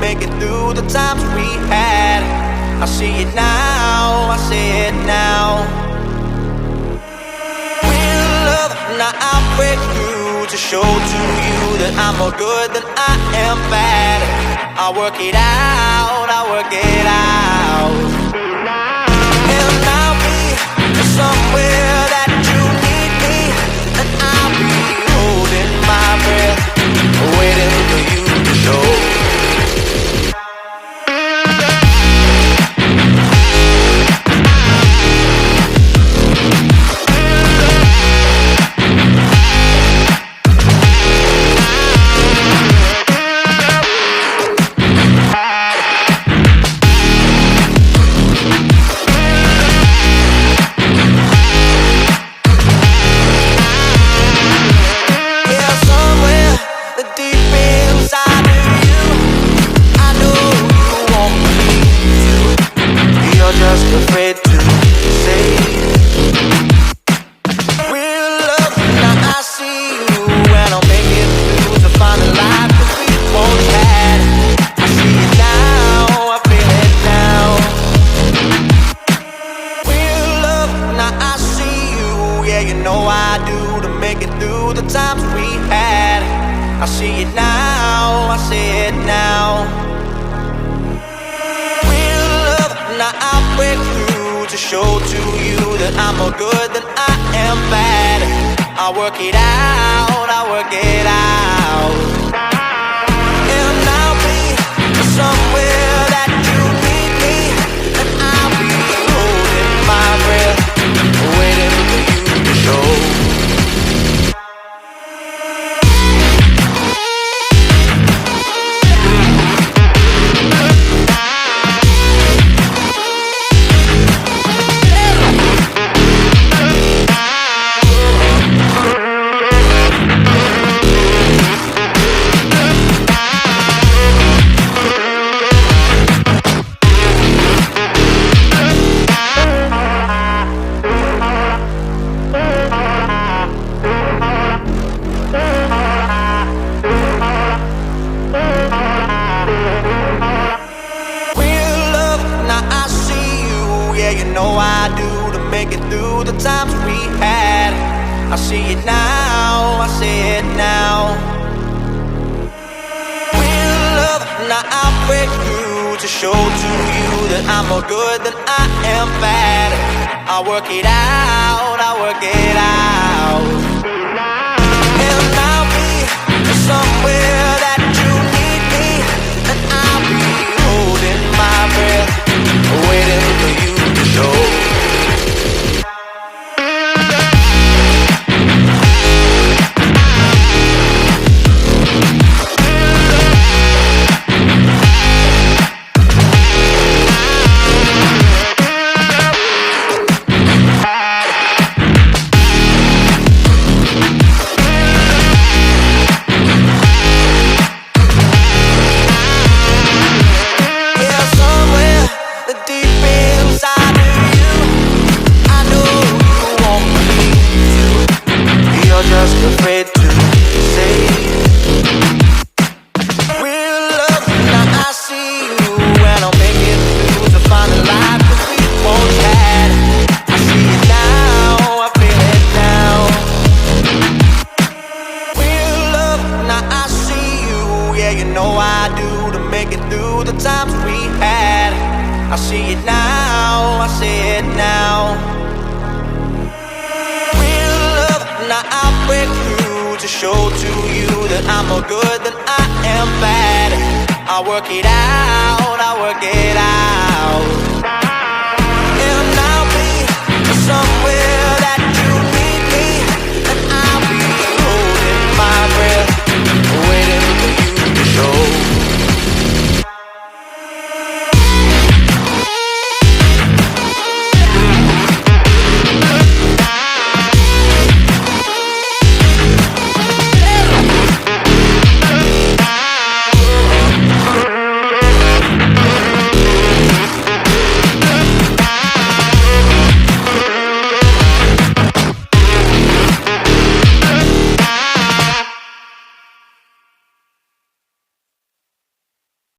make it through the times we had. I see it now, I see it now. Real love, now I'll break through to show to you that I'm more good than I am bad. I'll work it out, I'll work it out. And I'll be somewhere that you need me, and I'll be holding my breath, waiting for you to show. I see it now, I see it now. Real love, now I'll break through to show to you that I'm more good than I am bad. I'll work it out, I'll work it out. And I'll be somewhere that you need me, and I'll be holding my breath, waiting for you to show. I do to make it through the times we had. I see it now, I see it now. Real love, now I'll break through to show to you that I'm more good than I am bad. I'll work it out, I'll work it out. And I'll be somewhere that you need me, and I'll be holding my breath, waiting for you to show. I see it now, I see it now. Real love, now I'll break through to show to you that I'm more good than I am bad. I'll work it out, I'll work it out.